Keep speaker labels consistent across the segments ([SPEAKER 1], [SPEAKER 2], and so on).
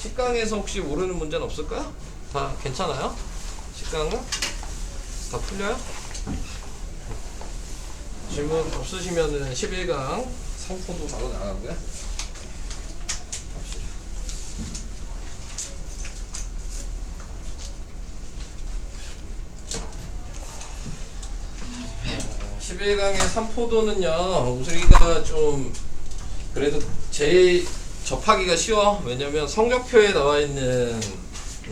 [SPEAKER 1] 식강에서 혹시 모르는 문제는 없을까요? 다 괜찮아요? 식강은? 다 풀려요? 질문 없으시면은 11강 3포도 바로 나가고요. 갑시다. 11강의 3포도는요, 우리가 좀 그래도 제일 접하기가 쉬워. 왜냐면 성적표에 나와 있는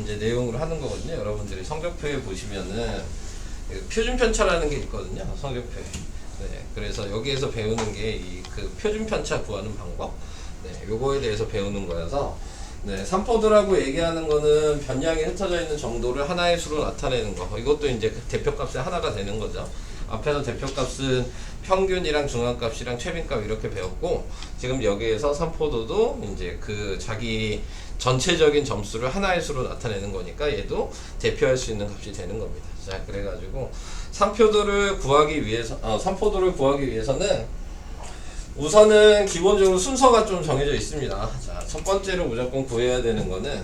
[SPEAKER 1] 이제 내용으로 하는 거거든요. 여러분들이 성적표에 보시면은 표준 편차라는 게 있거든요. 성적표에. 네, 그래서 여기에서 배우는 게 이 그 표준 편차 구하는 방법. 네, 요거에 대해서 배우는 거여서. 네, 3포드라고 얘기하는 거는 변량이 흩어져 있는 정도를 하나의 수로 나타내는 거. 이것도 이제 그 대표값의 하나가 되는 거죠. 앞에서 대표값은 평균이랑 중앙값이랑 최빈값 이렇게 배웠고, 지금 여기에서 3포도도 이제 그 자기 전체적인 점수를 하나의 수로 나타내는 거니까 얘도 대표할 수 있는 값이 되는 겁니다. 자, 그래가지고 3포도를 구하기 위해서는 우선은 기본적으로 순서가 좀 정해져 있습니다. 자, 첫 번째로 무조건 구해야 되는 거는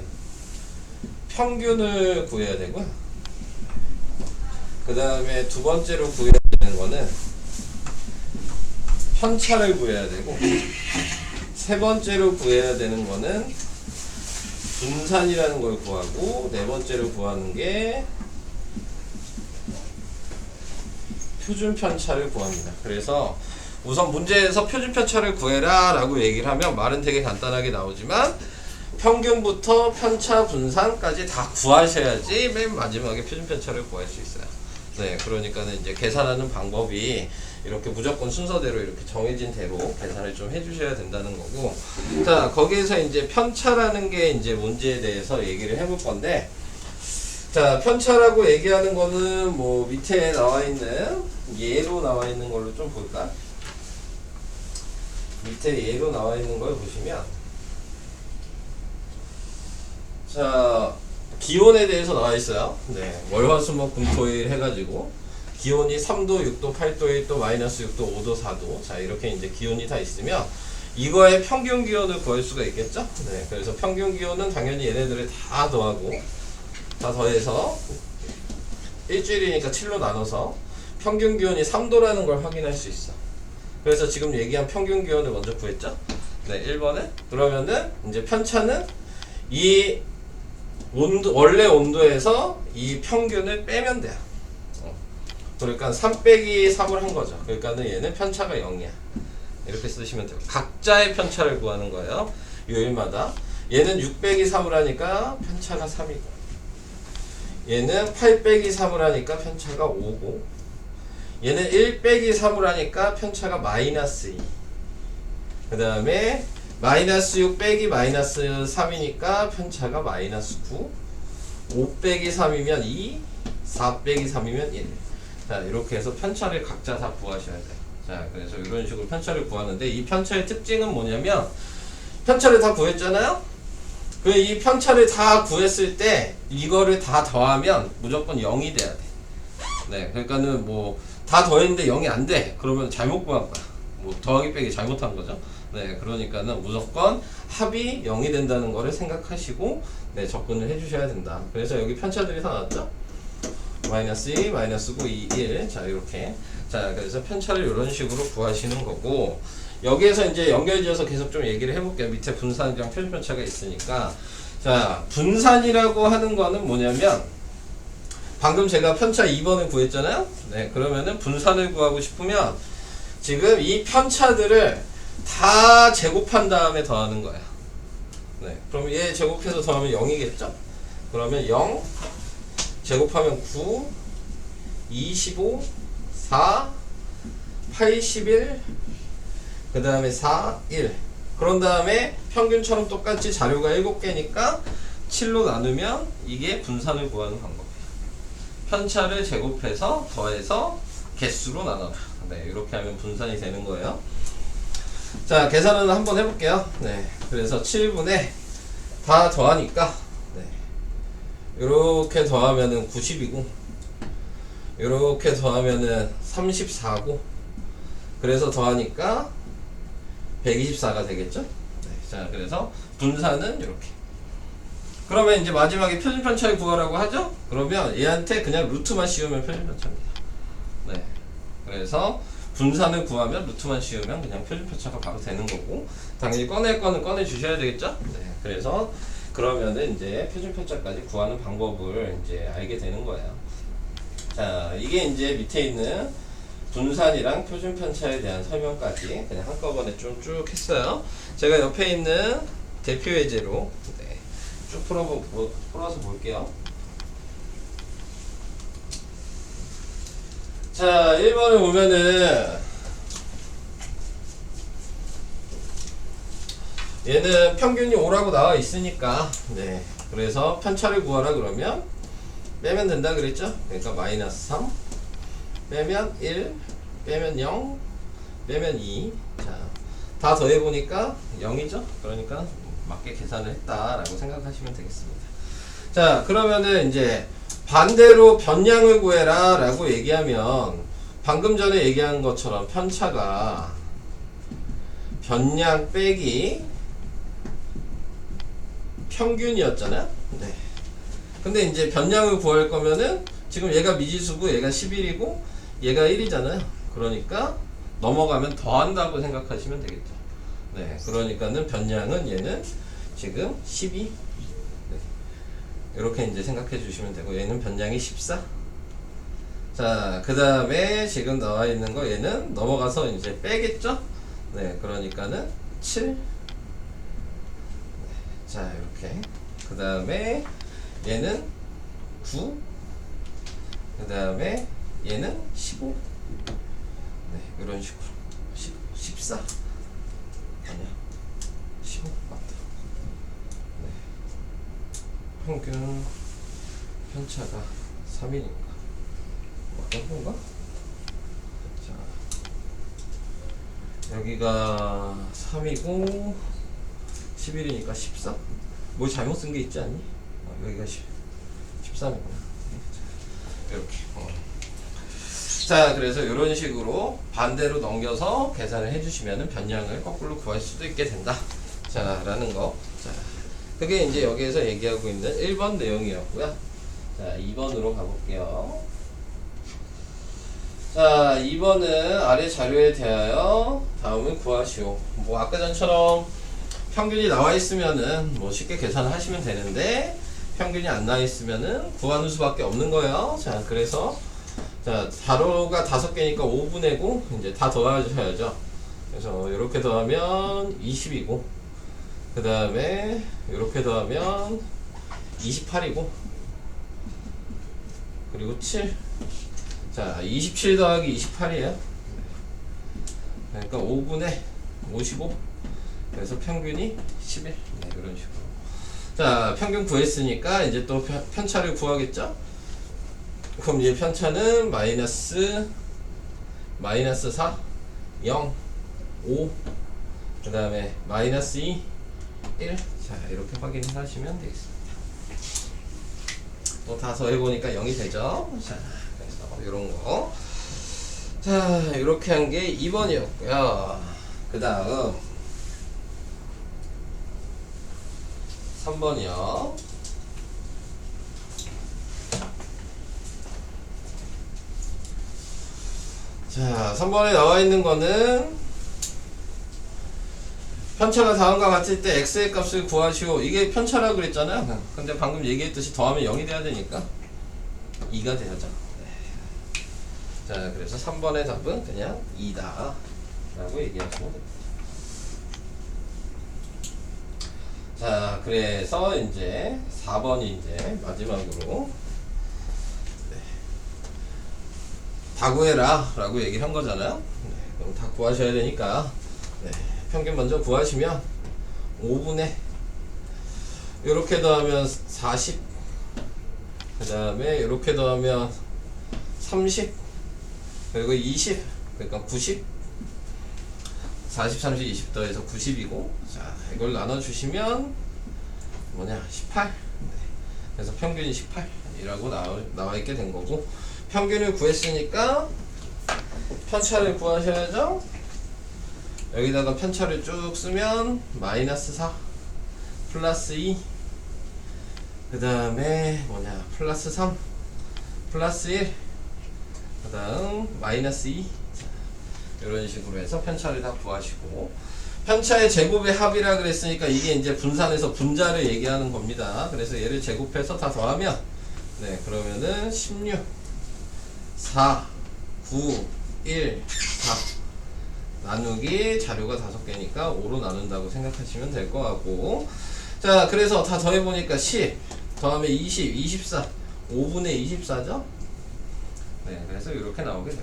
[SPEAKER 1] 평균을 구해야 되고요. 그 다음에 두 번째로 구해야 되는 거는 편차를 구해야 되고, 세 번째로 구해야 되는 거는 분산이라는 걸 구하고, 네 번째로 구하는 게 표준 편차를 구합니다. 그래서 우선 문제에서 표준 편차를 구해라 라고 얘기를 하면 말은 되게 간단하게 나오지만 평균부터 편차 분산까지 다 구하셔야지 맨 마지막에 표준 편차를 구할 수 있어요. 네, 그러니까는 이제 계산하는 방법이 이렇게 무조건 순서대로 이렇게 정해진 대로 계산을 좀 해주셔야 된다는 거고. 자, 거기에서 이제 편차라는 게 이제 문제에 대해서 얘기를 해볼 건데, 자, 편차라고 얘기하는 거는 뭐 밑에 나와 있는 예로 나와 있는 걸로 좀 볼까? 밑에 예로 나와 있는 걸 보시면, 자, 기온에 대해서 나와 있어요. 네, 월화수목금토일 해가지고 기온이 3도, 6도, 8도, 1도, 마이너스 6도, 5도, 4도. 자, 이렇게 이제 기온이 다 있으면 이거의 평균 기온을 구할 수가 있겠죠? 네, 그래서 평균 기온은 당연히 얘네들을 다 더하고, 다 더해서 일주일이니까 7로 나눠서 평균 기온이 3도라는 걸 확인할 수 있어. 그래서 지금 얘기한 평균 기온을 먼저 구했죠? 네, 1번에. 그러면은 이제 편차는 이 온도, 원래 온도에서 이 평균을 빼면 돼요. 그러니까 3 빼기 3을 한 거죠. 그러니까는 얘는 편차가 0이야. 이렇게 쓰시면 돼요. 각자의 편차를 구하는 거예요. 요일마다. 얘는 6 빼기 3을 하니까 편차가 3이고, 얘는 8 빼기 3을 하니까 편차가 5고, 얘는 1 빼기 3을 하니까 편차가 마이너스 2. 그 다음에 마이너스 6 빼기 마이너스 3이니까 편차가 마이너스 9. 5 빼기 3이면 2. 4 빼기 3이면 1. 자, 이렇게 해서 편차를 각자 다 구하셔야 돼요. 자, 그래서 이런 식으로 편차를 구하는데, 이 편차의 특징은 뭐냐면, 편차를 다 구했잖아요? 이 편차를 다 구했을 때 이거를 다 더하면 무조건 0이 돼야 돼. 네, 그러니까는 뭐 다 더했는데 0이 안 돼. 그러면 잘못 구한 거야. 뭐 더하기 빼기 잘못한 거죠. 네, 그러니까는 무조건 합이 0이 된다는 거를 생각하시고, 네, 접근을 해주셔야 된다. 그래서 여기 편차들이 다 나왔죠? 마이너스 2, 마이너스 9, 2, 1. 자, 이렇게. 자, 그래서 편차를 이런 식으로 구하시는 거고, 여기에서 이제 연결지어서 계속 좀 얘기를 해볼게요. 밑에 분산이랑 표준 편차가 있으니까. 자, 분산이라고 하는 거는 뭐냐면, 방금 제가 편차 2번을 구했잖아요? 네, 그러면은 분산을 구하고 싶으면 지금 이 편차들을 다 제곱한 다음에 더하는 거야. 네, 그럼 얘 제곱해서 더하면 0이겠죠? 그러면 0 제곱하면 9, 25, 4, 81, 그 다음에 4, 1. 그런 다음에 평균처럼 똑같이 자료가 7개니까 7로 나누면 이게 분산을 구하는 방법이에요. 편차를 제곱해서 더해서 개수로 나눠라. 네, 이렇게 하면 분산이 되는 거예요. 자, 계산은 한번 해볼게요. 네, 그래서 7분에 다 더하니까, 네, 이렇게 더하면은 90이고, 이렇게 더하면은 34고, 그래서 더하니까 124가 되겠죠? 네, 자, 그래서 분산은 이렇게. 그러면 이제 마지막에 표준편차를 구하라고 하죠? 그러면 얘한테 그냥 루트만 씌우면 표준편차입니다. 네. 그래서 분산을 구하면 루트만 씌우면 그냥 표준편차가 바로 되는 거고, 당연히 꺼낼 거는 꺼내 주셔야 되겠죠? 네. 그래서 그러면은 이제 표준편차까지 구하는 방법을 이제 알게 되는 거예요. 자, 이게 이제 밑에 있는 분산이랑 표준편차에 대한 설명까지 그냥 한꺼번에 좀 쭉 했어요. 제가 옆에 있는 대표 예제로 네, 쭉 풀어서 볼게요. 자, 1번을 보면은 얘는 평균이 5라고 나와 있으니까 네, 그래서 편차를 구하라 그러면 빼면 된다 그랬죠? 그러니까 마이너스 3 빼면 1 빼면 0 빼면 2. 자, 다 더해보니까 0이죠? 그러니까 맞게 계산을 했다라고 생각하시면 되겠습니다. 자, 그러면은 이제 반대로 변량을 구해라 라고 얘기하면 방금 전에 얘기한 것처럼 편차가 변량 빼기 평균이었잖아요. 네. 근데 이제 변량을 구할 거면은 지금 얘가 미지수고 얘가 11이고 얘가 1이잖아요. 그러니까 넘어가면 더한다고 생각하시면 되겠죠. 네. 그러니까는 변량은 얘는 지금 12. 네. 이렇게 이제 생각해 주시면 되고 얘는 변량이 14. 자, 그 다음에 지금 나와 있는 거 얘는 넘어가서 이제 빼겠죠? 네. 그러니까는 7. 네. 자, 이렇게. 그 다음에 얘는 9. 그 다음에 얘는 15. 네, 이런 식으로. 14. 아니야. 15. 맞다. 네. 평균 편차가 3이니까. 어떤 건가? 자, 여기가 3이고 11이니까 14? 뭐 잘못 쓴 게 있지 않니? 여기가 13이구나. 이렇게. 자, 그래서 이런 식으로 반대로 넘겨서 계산을 해주시면 변량을 거꾸로 구할 수도 있게 된다. 자, 라는 거. 자, 그게 이제 여기에서 얘기하고 있는 1번 내용이었고요. 자, 2번으로 가볼게요. 자, 2번은 아래 자료에 대하여 다음을 구하시오. 뭐 아까 전처럼 평균이 나와 있으면은 뭐 쉽게 계산을 하시면 되는데 평균이 안 나와 있으면은 구하는 수밖에 없는 거예요. 자, 그래서 자, 자료가 5개니까 5분의고 이제 다 더하셔야죠. 그래서 이렇게 더하면 20이고 그 다음에 이렇게 더하면 28이고 그리고 7. 자, 27 더하기 28이에요. 그러니까 5분의 55. 그래서 평균이 11. 네, 이런 식으로. 자, 평균 구했으니까 이제 또 편차를 구하겠죠? 그럼 이제 편차는 마이너스 4, 0, 5, 그 다음에 마이너스 2, 1. 자, 이렇게 확인을 하시면 되겠습니다. 또 다 더해보니까 0이 되죠? 자, 그래서 이런 거. 자, 이렇게 한 게 2번이었고요. 그 다음 3번이요. 자, 3번에 나와 있는 거는 편차가 다음과 같을 때 x의 값을 구하시오. 이게 편차라고 그랬잖아요. 근데 방금 얘기했듯이 더하면 0이 돼야 되니까 2가 돼야죠. 네. 자, 그래서 3번의 답은 그냥 2다 라고 얘기하시면 됩니다. 자, 그래서 이제 4번이 이제 마지막으로 네. 다 구해라 라고 얘기를 한 거잖아요. 네, 그럼 다 구하셔야 되니까 네, 평균 먼저 구하시면 5분의 이렇게 더하면 40, 그 다음에 이렇게 더하면 30, 그리고 20, 그러니까 90, 40, 30, 20 더해서 90이고, 자, 이걸 나눠주시면 뭐냐, 18. 네. 그래서 평균이 18이라고 나와 있게 된 거고, 평균을 구했으니까 편차를 구하셔야죠. 여기다가 편차를 쭉 쓰면 마이너스 4 플러스 2 그 다음에 뭐냐 플러스 3 플러스 1 그 다음 마이너스 2 이런 식으로 해서 편차를 다 구하시고 편차의 제곱의 합이라 그랬으니까 이게 이제 분산해서 분자를 얘기하는 겁니다. 그래서 얘를 제곱해서 다 더하면 네 그러면은 16 4 9 1 4 나누기 자료가 5개니까 5로 나눈다고 생각하시면 될 것 같고 자 그래서 다 더해보니까 10 더하면 20 24 5분의 24죠. 네 그래서 이렇게 나오게 되고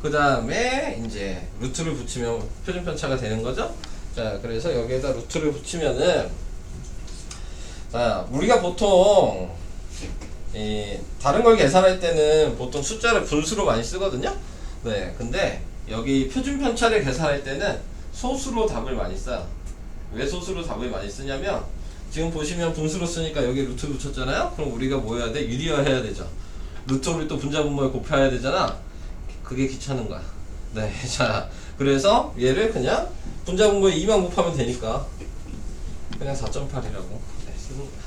[SPEAKER 1] 그 다음에 이제 루트를 붙이면 표준편차가 되는 거죠. 자 그래서 여기에다 루트를 붙이면은 자 우리가 보통 다른 걸 계산할 때는 보통 숫자를 분수로 많이 쓰거든요. 네 근데 여기 표준편차를 계산할 때는 소수로 답을 많이 써요. 왜 소수로 답을 많이 쓰냐면 지금 보시면 분수로 쓰니까 여기 루트 붙였잖아요. 그럼 우리가 뭐 해야 돼? 유리화해야 되죠. 루트를 또 분자분모에 곱해야 되잖아. 그게 귀찮은 거야. 네, 자, 그래서 얘를 그냥 분자분모에 2만 곱하면 되니까 그냥 4.8이라고 네, 쓰는 거야.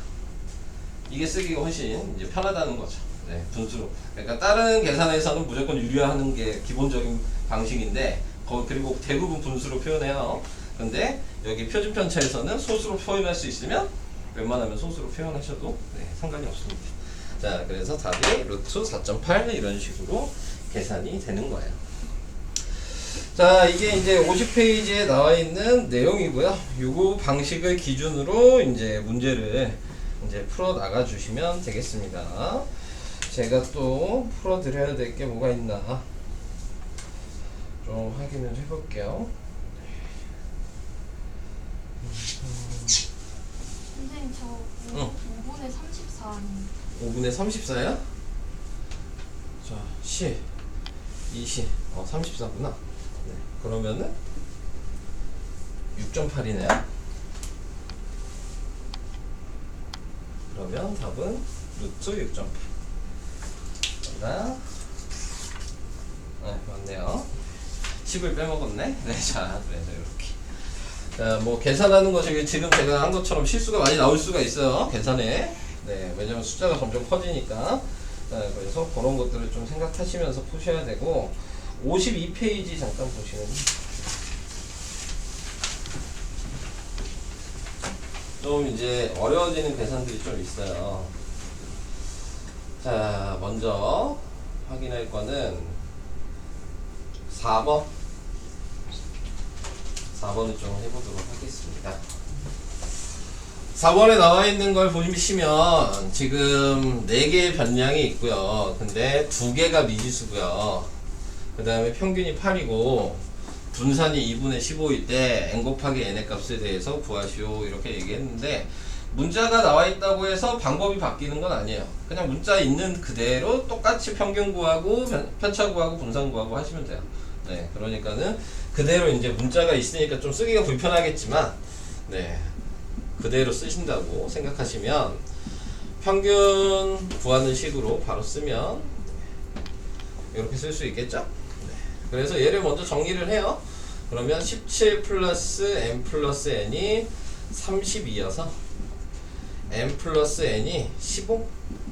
[SPEAKER 1] 이게 쓰기가 훨씬 이제 편하다는 거죠. 네, 분수로. 그러니까 다른 계산에서는 무조건 유리화하는 게 기본적인 방식인데, 그리고 대부분 분수로 표현해요. 근데 여기 표준편차에서는 소수로 표현할 수 있으면 웬만하면 소수로 표현하셔도 네, 상관이 없습니다. 자, 그래서 답이 루트 4.8 이런 식으로 계산이 되는 거예요. 자, 이게 이제 50페이지에 나와 있는 내용이고요. 요거 방식을 기준으로 이제 문제를 이제 풀어 나가 주시면 되겠습니다. 제가 또 풀어 드려야 될 게 뭐가 있나 좀 확인을 해 볼게요.
[SPEAKER 2] 선생님 저 5분의 34
[SPEAKER 1] 5분의 34야? 자, 10, 20, 34구나. 네, 그러면은 6.8이네요. 그러면 답은 루트 6.8. 맞나? 네, 맞네요. 10을 빼먹었네. 네, 자, 그래서 이렇게. 자, 뭐 계산하는 것이 지금 제가 한 것처럼 실수가 많이 나올 수가 있어요. 계산에. 네, 왜냐면 숫자가 점점 커지니까. 자, 그래서 그런 것들을 좀 생각하시면서 푸셔야 되고 52페이지 잠깐 보시면 좀 이제 어려워지는 계산들이 좀 있어요. 자, 먼저 확인할 거는 4번 4번을 좀 해보도록 하겠습니다. 4번에 나와 있는 걸 보시면 지금 4개의 변량이 있고요. 근데 2개가 미지수고요. 그 다음에 평균이 8이고 분산이 2분의 15일 때 n 곱하기 n의 값에 대해서 구하시오 이렇게 얘기했는데 문자가 나와 있다고 해서 방법이 바뀌는 건 아니에요. 그냥 문자 있는 그대로 똑같이 평균 구하고 편차 구하고 분산 구하고 하시면 돼요. 네, 그러니까는 그대로 이제 문자가 있으니까 좀 쓰기가 불편하겠지만 네, 그대로 쓰신다고 생각하시면 평균 구하는 식으로 바로 쓰면 이렇게 쓸 수 있겠죠? 네. 그래서 얘를 먼저 정리를 해요. 그러면 17 플러스 n 플러스 n이 32여서 n 플러스 n이 15.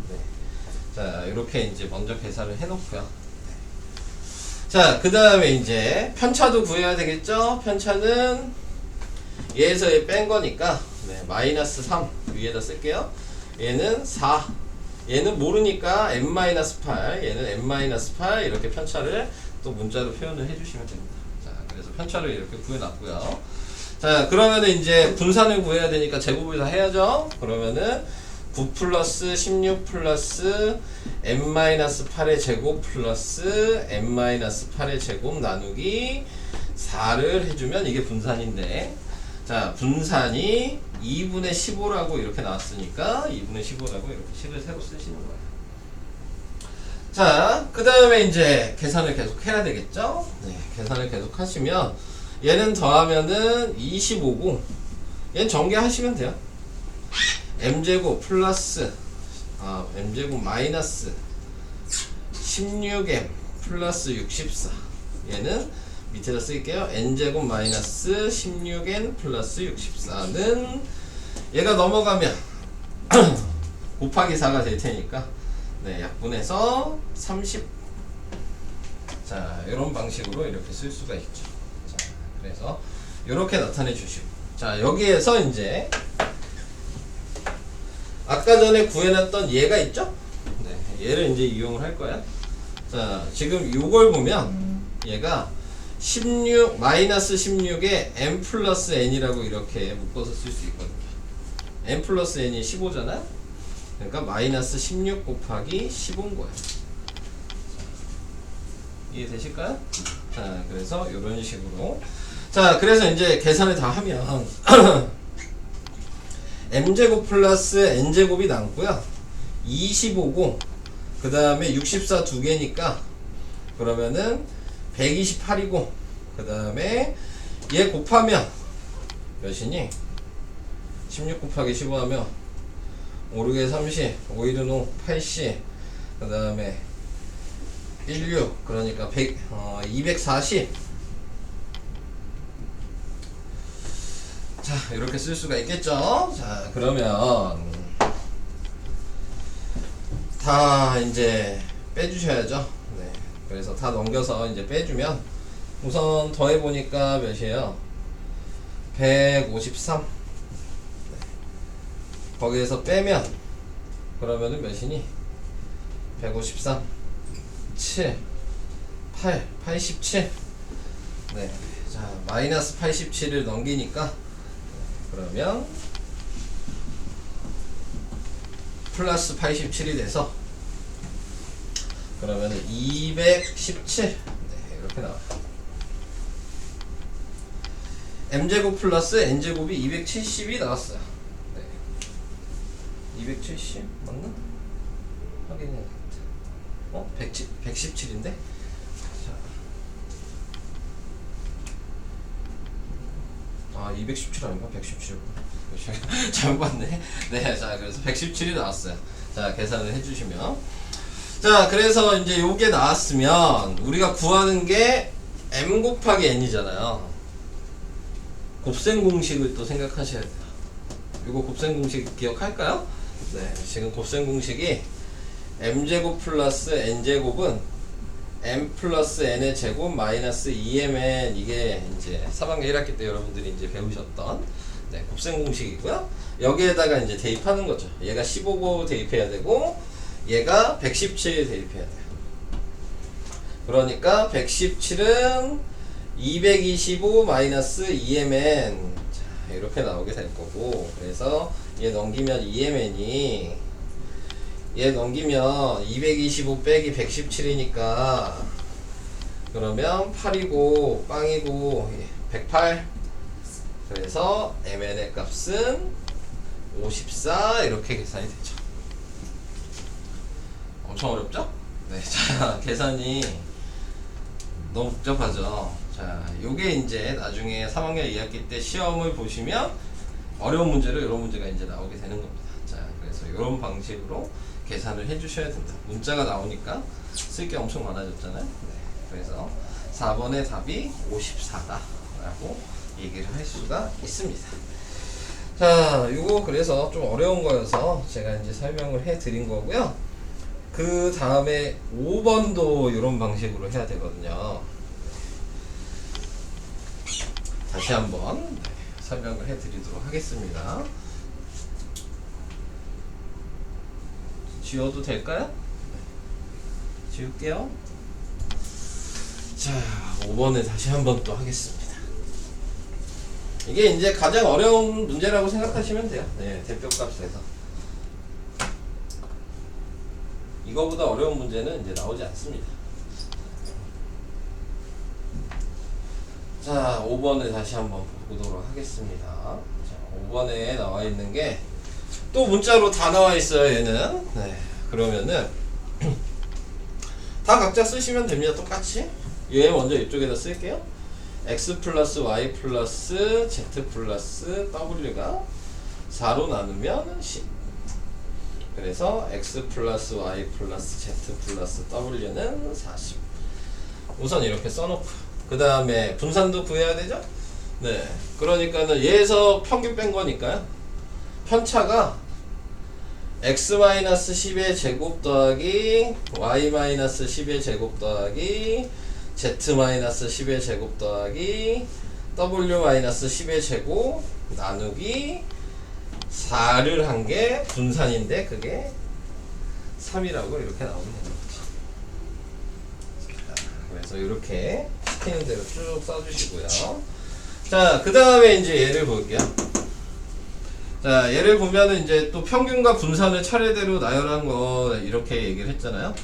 [SPEAKER 1] 네. 자, 이렇게 이제 먼저 계산을 해놓고요. 네. 자, 그 다음에 이제 편차도 구해야 되겠죠? 편차는 얘에서 얘 뺀 거니까 네, 마이너스 3 위에다 쓸게요. 얘는 4. 얘는 모르니까 n-8, 얘는 n-8 이렇게 편차를 또 문자로 표현을 해주시면 됩니다. 자, 그래서 편차를 이렇게 구해놨고요. 자, 그러면은 이제 분산을 구해야 되니까 제곱을 다 해야죠. 그러면은 9 플러스 16 플러스 n-8의 제곱 플러스 n-8의 제곱 나누기 4를 해주면 이게 분산인데 자, 분산이 2분의 15라고 이렇게 나왔으니까 2분의 15라고 이렇게 식을 새로 쓰시는 거예요. 자, 그 다음에 이제 계산을 계속 해야 되겠죠? 네, 계산을 계속 하시면 얘는 더하면은 25고 얘는 전개하시면 돼요. m제곱 플러스 m제곱 마이너스 16m 플러스 64 얘는 밑에다 쓸게요. n제곱 마이너스 16n 플러스 64는 얘가 넘어가면 곱하기 4가 될 테니까 네, 약분해서 30. 자, 이런 방식으로 이렇게 쓸 수가 있죠. 자, 그래서 이렇게 나타내 주시고, 자, 여기에서 이제 아까 전에 구해놨던 얘가 있죠? 네, 얘를 이제 이용을 할 거야. 자, 지금 요걸 보면 얘가 16 마이너스 16에 n 플러스 n이라고 이렇게 묶어서 쓸 수 있거든요. n 플러스 n이 15잖아. 그러니까 마이너스 16 곱하기 15인 거야. 이해되실까요? 자, 그래서 이런 식으로. 자, 그래서 이제 계산을 다 하면 m제곱 플러스 n제곱이 남고요. 25고 그 다음에 64 두 개니까 그러면은 128이고 그 다음에 얘 곱하면 몇이니? 16 곱하기 15 하면 5, 6에 30, 5, 1은 5, 80, 그 다음에 16, 그러니까 240. 자, 이렇게 쓸 수가 있겠죠? 자, 그러면 다 이제 빼주셔야죠. 네. 그래서 다 넘겨서 이제 빼주면 우선 더해보니까 몇이에요? 153. 네. 거기에서 빼면 그러면은 몇이니? 153, 7, 8, 87. 네. 자, 마이너스 87을 넘기니까 그러면 플러스 87이 돼서 그러면은 217. 네, 이렇게 나와요. m제곱 플러스 n제곱이 270이 나왔어요. 네. 270 맞나? 확인해야 되겠다. 117인데? 아, 217 아닌가? 117. 잘못 봤네. 네, 자, 그래서 117이 나왔어요. 자, 계산을 해주시면. 자, 그래서 이제 요게 나왔으면, 우리가 구하는 게 m 곱하기 n이잖아요. 곱셈 공식을 또 생각하셔야 돼요. 요거 곱셈 공식 기억할까요? 네, 지금 곱셈 공식이 m제곱 플러스 n제곱은 m 플러스 n의 제곱 마이너스 2mn, 이게 이제 3학년 1학기 때 여러분들이 이제 배우셨던 네, 곱셈 공식이고요. 여기에다가 이제 대입하는 거죠. 얘가 15고 대입해야 되고 얘가 117 대입해야 돼요. 그러니까 117은 225 마이너스 2mn. 자, 이렇게 나오게 될 거고, 그래서 얘 넘기면 2mn이 얘 넘기면 225 빼기 117이니까 그러면 8이고 빵이고 108. 그래서 mn의 값은 54. 이렇게 계산이 되죠. 엄청 어렵죠? 네, 자, 계산이 너무 복잡하죠. 자, 요게 이제 나중에 3학년 2학기 때 시험을 보시면 어려운 문제로 이런 문제가 이제 나오게 되는 겁니다. 자, 그래서 이런 방식으로 계산을 해주셔야 된다. 문자가 나오니까 쓸 게 엄청 많아졌잖아요. 네, 그래서 4번의 답이 54다 라고 얘기를 할 수가 있습니다. 자, 요거 그래서 좀 어려운 거여서 제가 이제 설명을 해 드린 거고요. 그 다음에 5번도 이런 방식으로 해야 되거든요. 다시 한번 설명을 해 드리도록 하겠습니다. 지워도 될까요? 지울게요. 자, 5번에 다시 한번 또 하겠습니다. 이게 이제 가장 어려운 문제라고 생각하시면 돼요. 네, 대표값에서. 이거보다 어려운 문제는 이제 나오지 않습니다. 자, 5번에 다시 한번 보도록 하겠습니다. 자, 5번에 나와 있는 게 또 문자로 다 나와 있어요, 얘는. 네, 그러면은 다 각자 쓰시면 됩니다. 똑같이. 얘 먼저 이쪽에다 쓸게요. x 플러스 y 플러스 z 플러스 w가 4로 나누면 10. 그래서 x 플러스 y 플러스 z 플러스 w는 40. 우선 이렇게 써놓고, 그 다음에 분산도 구해야 되죠? 네. 그러니까는 얘에서 평균 뺀 거니까요. 편차가 x-10의 제곱 더하기 y-10의 제곱 더하기 z-10의 제곱 더하기 w-10의 제곱 나누기 4를 한 게 분산인데 그게 3이라고 이렇게 나오면 되는 거죠. 그래서 이렇게 시키는 대로 쭉 써주시고요. 자, 그 다음에 이제 얘를 볼게요. 자, 얘를 보면은 이제 또 평균과 분산을 차례대로 나열한 거 이렇게 얘기를 했잖아요.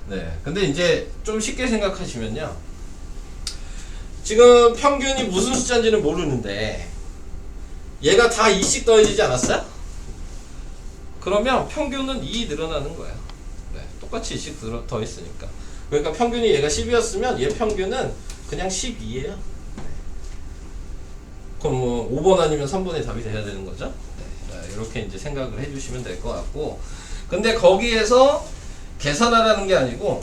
[SPEAKER 1] 네. 근데 이제 좀 쉽게 생각하시면요. 지금 평균이 무슨 숫자인지는 모르는데 얘가 다 2씩 더해지지 않았어요? 그러면 평균은 2 늘어나는 거예요. 네. 똑같이 2씩 더했으니까. 그러니까 평균이 얘가 10이었으면 얘 평균은 그냥 12예요. 그럼 뭐 5번 아니면 3번이 답이 돼야 되는 거죠. 네, 이렇게 이제 생각을 해주시면 될 것 같고, 근데 거기에서 계산하라는 게 아니고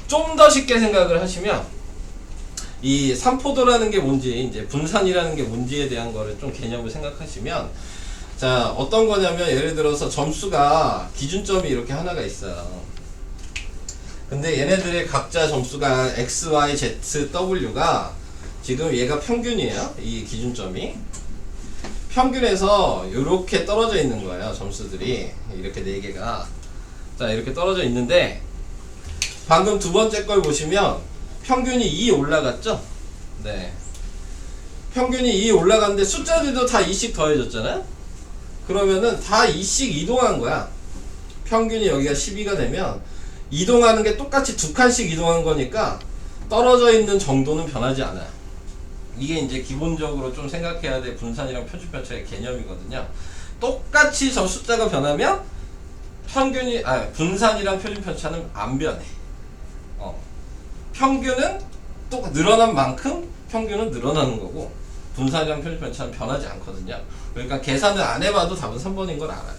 [SPEAKER 1] 좀 더 쉽게 생각을 하시면 이 삼포도라는 게 뭔지, 이제 분산이라는 게 뭔지에 대한 거를 좀 개념을 생각하시면, 자, 어떤 거냐면 예를 들어서 점수가 기준점이 이렇게 하나가 있어요. 근데 얘네들의 각자 점수가 x, y, z, w가 지금 얘가 평균이에요. 이 기준점이 평균에서 이렇게 떨어져 있는 거예요. 점수들이 이렇게 4개가 자 이렇게 떨어져 있는데, 방금 두 번째 걸 보시면 평균이 2 올라갔죠? 네, 평균이 2 올라갔는데 숫자들도 다 2씩 더해졌잖아요. 그러면은 다 2씩 이동한 거야. 평균이 여기가 12가 되면 이동하는 게 똑같이 2칸씩 이동한 거니까 떨어져 있는 정도는 변하지 않아요. 이게 이제 기본적으로 좀 생각해야 될 분산이랑 표준편차의 개념이거든요. 똑같이 저 숫자가 변하면 분산이랑 표준편차는 안 변해. 평균은 또 늘어난 만큼 평균은 늘어나는 거고, 분산이랑 표준편차는 변하지 않거든요. 그러니까 계산을 안 해봐도 답은 3번인 걸 알아요.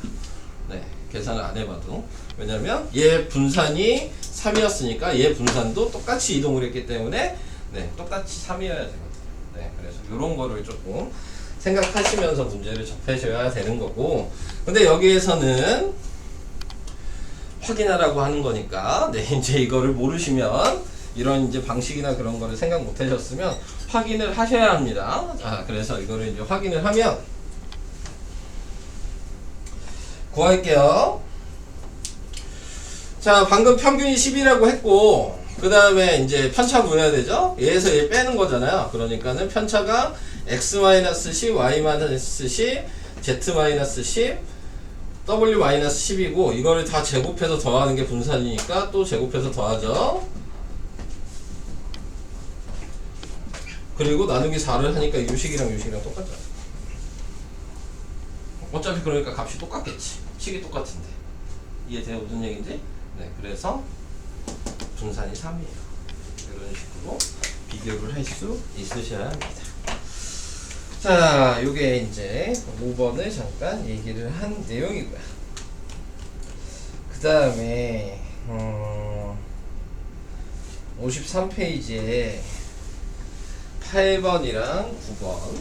[SPEAKER 1] 네, 계산을 안 해봐도. 왜냐면 얘 분산이 3이었으니까 얘 분산도 똑같이 이동을 했기 때문에 네, 똑같이 3이어야 되거든요. 네, 그래서 이런 거를 조금 생각하시면서 문제를 접하셔야 되는 거고, 근데 여기에서는 확인하라고 하는 거니까, 네, 이제 이거를 모르시면 이런 이제 방식이나 그런 거를 생각 못 하셨으면 확인을 하셔야 합니다. 자, 그래서 이거를 이제 확인을 하면 구할게요. 자, 방금 평균이 10이라고 했고, 그 다음에 이제 편차 구해야 되죠? 얘에서 얘 빼는 거잖아요. 그러니까는 편차가 x-10, y-10, z-10, w-10이고, 이거를 다 제곱해서 더하는 게 분산이니까 또 제곱해서 더하죠. 그리고 나누기 4를 하니까 유식이랑 똑같잖아. 어차피 그러니까 값이 똑같겠지. 식이 똑같은데. 이해돼요? 무슨 얘기인지? 네, 그래서 분산이 3이에요. 이런 식으로 비교를 할 수 있으셔야 합니다. 자, 요게 이제 5번을 잠깐 얘기를 한 내용이고요. 그 다음에 53페이지에 8번이랑 9번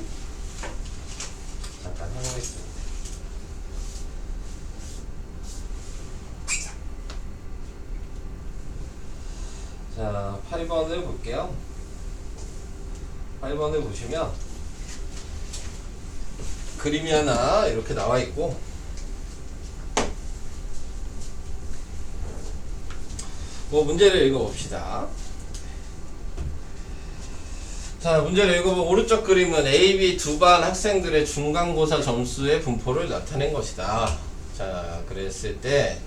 [SPEAKER 1] 잠깐 해보겠습니다. 자, 8번을 볼게요. 8번을 보시면 그림이 하나 이렇게 나와 있고, 뭐 문제를 읽어봅시다. 자, 문제를 읽어보면 오른쪽 그림은 A, B 두 반 학생들의 중간고사 점수의 분포를 나타낸 것이다. 자, 그랬을 때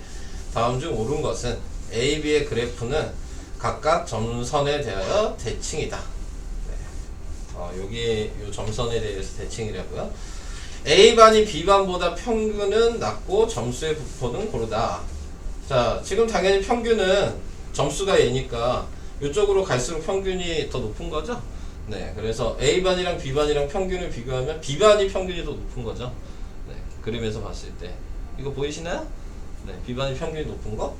[SPEAKER 1] 다음 중 옳은 것은 A, B의 그래프는 각각 점선에 대하여 대칭이다. 네. 여기 요 점선에 대해서 대칭이라고요. A반이 B반보다 평균은 낮고 점수의 분포는 고르다. 자, 지금 당연히 평균은 점수가 얘니까 이쪽으로 갈수록 평균이 더 높은 거죠? 네, 그래서 A반이랑 B반이랑 평균을 비교하면 B반이 평균이 더 높은 거죠. 네, 그림에서 봤을 때 이거 보이시나요? 네, B반이 평균이 높은 거.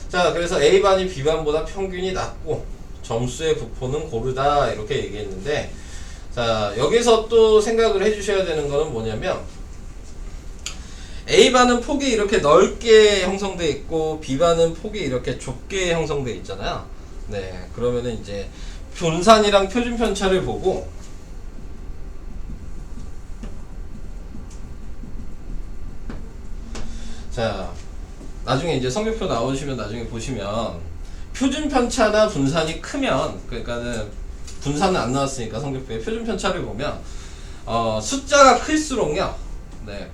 [SPEAKER 1] 자, 그래서 A반이 B반보다 평균이 낮고 점수의 분포는 고르다 이렇게 얘기했는데, 자, 여기서 또 생각을 해주셔야 되는 거는 뭐냐면 A반은 폭이 이렇게 넓게 형성돼 있고 B반은 폭이 이렇게 좁게 형성돼 있잖아요. 네, 그러면은 이제 분산이랑 표준 편차를 보고 자, 나중에 이제 성적표 나오시면 나중에 보시면 표준 편차나 분산이 크면 그러니까는 분산은 안 나왔으니까 성적표에 표준 편차를 보면 숫자가 클수록요. 네.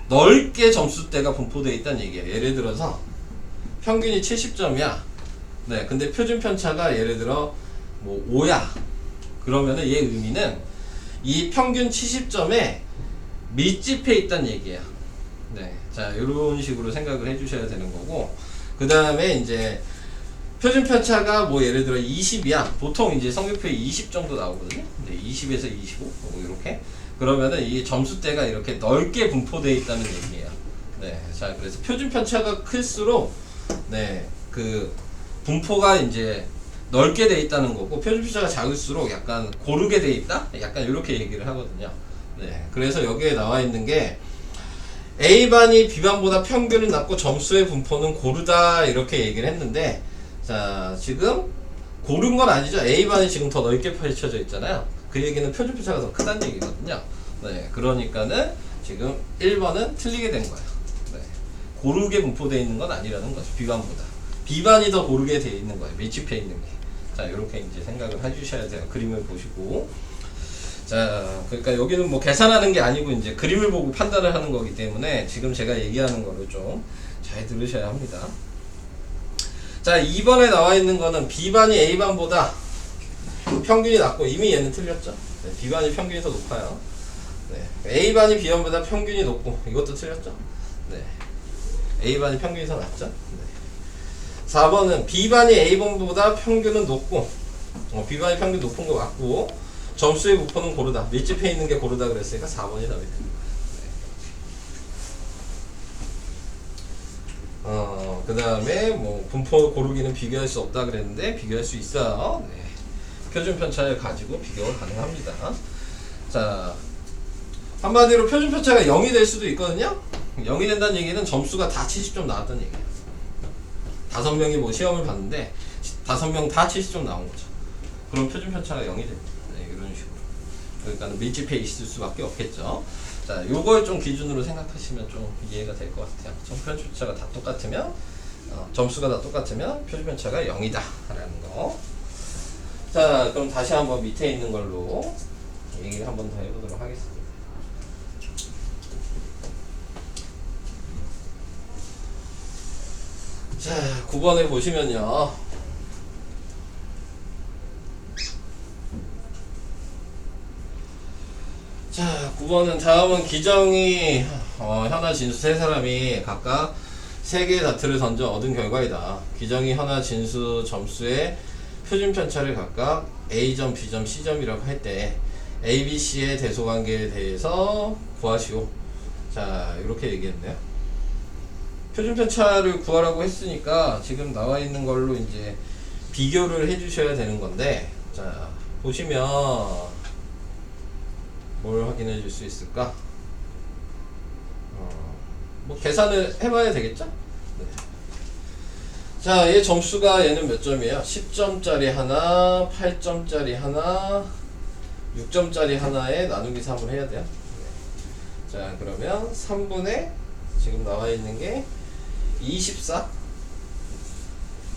[SPEAKER 1] 넓게 점수대가 분포되어 있다는 얘기예요. 예를 들어서 평균이 70점이야. 네, 근데 표준 편차가 예를 들어 뭐 5야. 그러면은 얘 의미는 이 평균 70점에 밀집해 있다는 얘기예요. 네, 자 이런 식으로 생각을 해주셔야 되는 거고, 그 다음에 이제 표준 편차가 뭐 예를 들어 20이야. 보통 이제 성적표에 20 정도 나오거든요. 네, 20에서 25 뭐 이렇게. 그러면은 이 점수대가 이렇게 넓게 분포되어 있다는 얘기예요. 네, 자 그래서 표준 편차가 클수록 네, 그 분포가 이제 넓게 돼 있다는 거고, 표준 편차가 작을수록 약간 고르게 돼 있다? 약간 이렇게 얘기를 하거든요. 네, 그래서 여기에 나와 있는 게 A반이 B반보다 평균은 낮고 점수의 분포는 고르다 이렇게 얘기를 했는데, 자 지금 고른 건 아니죠. A반이 지금 더 넓게 펼쳐져 있잖아요. 그 얘기는 표준 편차가 더 크다는 얘기거든요. 네, 그러니까는 지금 1번은 틀리게 된 거예요. 네, 고르게 분포되어 있는 건 아니라는 거죠. B반보다 B반이 더 고르게 되어 있는 거예요. 밀집해 있는 게. 자 이렇게 이제 생각을 해주셔야 돼요. 그림을 보시고. 자, 그러니까 여기는 뭐 계산하는 게 아니고 이제 그림을 보고 판단을 하는 거기 때문에 지금 제가 얘기하는 거를 좀 잘 들으셔야 합니다. 자, 2번에 나와 있는 거는 B반이 A반보다 평균이 낮고, 이미 얘는 틀렸죠. 네, B반이 평균이 더 높아요. 네, A반이 B반보다 평균이 높고, 이것도 틀렸죠. 네, A반이 평균이 더 낮죠. 네. 4번은 B반이 A반보다 평균은 높고, B반이 평균 높은 거 맞고, 점수의 분포는 고르다. 밀집해 있는 게 고르다 그랬으니까 4번이 답이 됩니다. 그 다음에 뭐 분포 고르기는 비교할 수 없다 그랬는데 비교할 수 있어요. 네. 표준 편차를 가지고 비교가 가능합니다. 자, 한마디로 표준 편차가 0이 될 수도 있거든요. 0이 된다는 얘기는 점수가 다 70점 나왔다는 얘기예요. 5명이 뭐 시험을 봤는데 5명 다 70점 나온 거죠. 그럼 표준 편차가 0이 됩니다. 네, 이런 식으로. 그러니까 밀집해 있을 수밖에 없겠죠. 자, 요걸 좀 기준으로 생각하시면 좀 이해가 될 것 같아요. 표준 편차가 다 똑같으면, 점수가 다 똑같으면 표준 편차가 0이다 라는 거. 자, 그럼 다시 한번 밑에 있는 걸로 얘기를 한번 더 해보도록 하겠습니다. 자, 9번에 보시면요. 자, 9번은 다음은 기정이 현아, 진수 세 사람이 각각 3개의 다트를 던져 얻은 결과이다. 기정이 현아, 진수 점수의 표준 편차를 각각 A점, B점, C점이라고 할 때 A, B, C의 대소관계에 대해서 구하시오. 자, 이렇게 얘기했네요. 표준 편차를 구하라고 했으니까 지금 나와 있는 걸로 이제 비교를 해주셔야 되는 건데, 자, 보시면 뭘 확인해 줄 수 있을까? 뭐 계산을 해봐야 되겠죠? 네. 자, 얘 점수가 얘는 몇 점이에요? 10점짜리 하나, 8점짜리 하나, 6점짜리 하나에 나누기 3을 해야 돼요. 네. 자, 그러면 3분의 지금 나와 있는 게 24.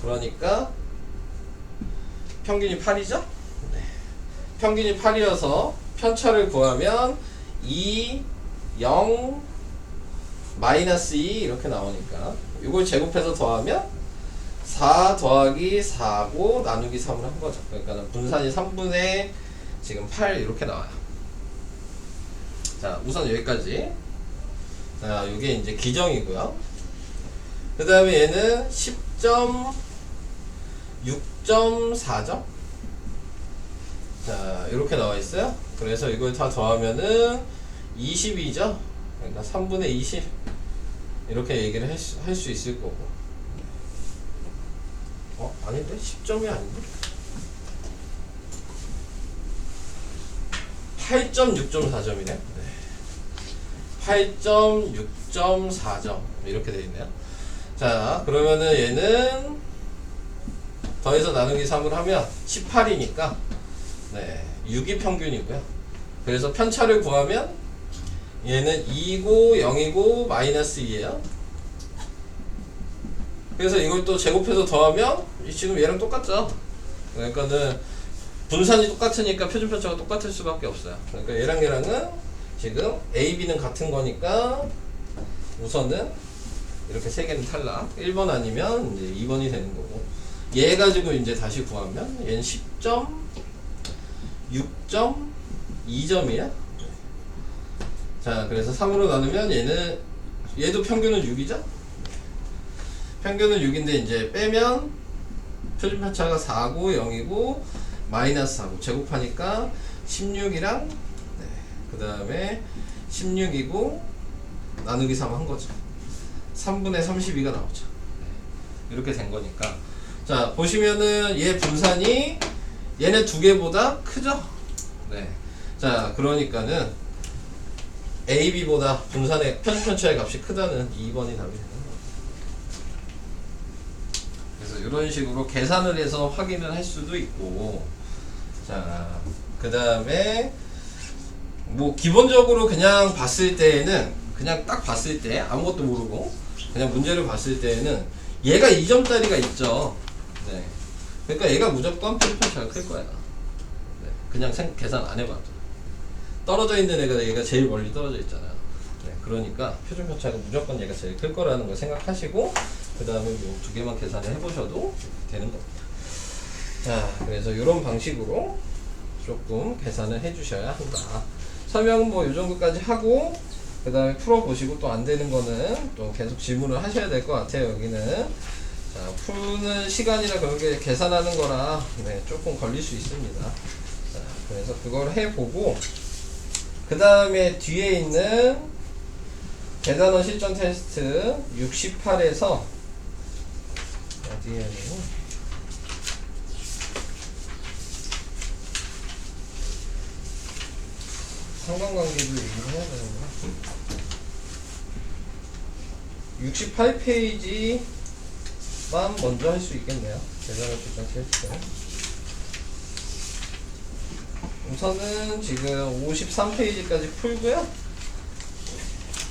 [SPEAKER 1] 그러니까 평균이 8이죠? 네. 평균이 8이어서 편차를 구하면 2, 0, 마이너스 2 이렇게 나오니까 이걸 제곱해서 더하면 4 더하기 4고 나누기 3을 한 거죠. 그러니까 분산이 3분의 지금 8 이렇게 나와요. 자, 우선 여기까지. 자, 이게 이제 기정이고요. 그 다음에 얘는 10점, 6.4점. 자, 이렇게 나와 있어요. 그래서 이걸 다 더하면은 22죠. 그러니까 3분의 20 이렇게 얘기를 할 수 있을 거고. 아닌데? 10점이 아닌데? 8.6.4점이네. 네. 8.6.4점 이렇게 되어 있네요. 자, 그러면은 얘는 더해서 나누기 3을 하면 18이니까 네, 6이 평균이고요. 그래서 편차를 구하면 얘는 2고 0이고 마이너스 2예요. 그래서 이걸 또 제곱해서 더하면 지금 얘랑 똑같죠. 그러니까는 분산이 똑같으니까 표준 편차가 똑같을 수밖에 없어요. 그러니까 얘랑은 지금 A, B는 같은 거니까 우선은 이렇게 세 개는 탈락. 1번 아니면 이제 2번이 되는 거고. 얘 가지고 이제 다시 구하면 얘는 10.6.2점이야. 자, 그래서 3으로 나누면 얘도 평균은 6이죠? 평균은 6인데 이제 빼면 표준 편차가 4고 0이고 마이너스 4고 제곱하니까 16이랑 그 다음에 16이고 나누기 3 한 거죠. 3분의 32가 나오죠. 이렇게 된 거니까. 자, 보시면은 얘 분산이 얘네 두 개보다 크죠? 네. 자, 그러니까는 A, B보다 분산의 표준 편차의 값이 크다는 2번이 답이 되는 거예요. 그래서 이런 식으로 계산을 해서 확인을 할 수도 있고, 자, 그 다음에 뭐 기본적으로 그냥 봤을 때에는 그냥 딱 봤을 때 아무것도 모르고 그냥 문제를 봤을 때에는 얘가 2점짜리가 있죠. 네. 그러니까 얘가 무조건 표준 편차가 클 거야. 네. 그냥 계산 안 해봐도 떨어져 있는 얘가 제일 멀리 떨어져 있잖아요. 네. 그러니까 표준 편차가 무조건 얘가 제일 클 거라는 걸 생각하시고 그 다음에 뭐 두 개만 계산을 해보셔도 되는 겁니다. 자, 그래서 이런 방식으로 조금 계산을 해주셔야 한다. 설명은 뭐 이 정도까지 하고 그 다음에 풀어보시고 또 안 되는 거는 또 계속 질문을 하셔야 될 것 같아요. 여기는 자, 푸는 시간이나 그런 게 계산하는 거라 네, 조금 걸릴 수 있습니다. 자, 그래서 그걸 해보고 그 다음에 뒤에 있는 계산원 실전 테스트 68에서 어디에 상관관계도 얘기를 해야 되는구나. 68페이지만 먼저 할 수 있겠네요. 계산원 실전 테스트. 우선은 지금 53페이지까지 풀고요.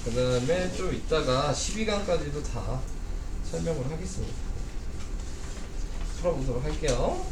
[SPEAKER 1] 그 다음에 좀 이따가 12강까지도 다 설명을 하겠습니다. 풀어보도록 할게요.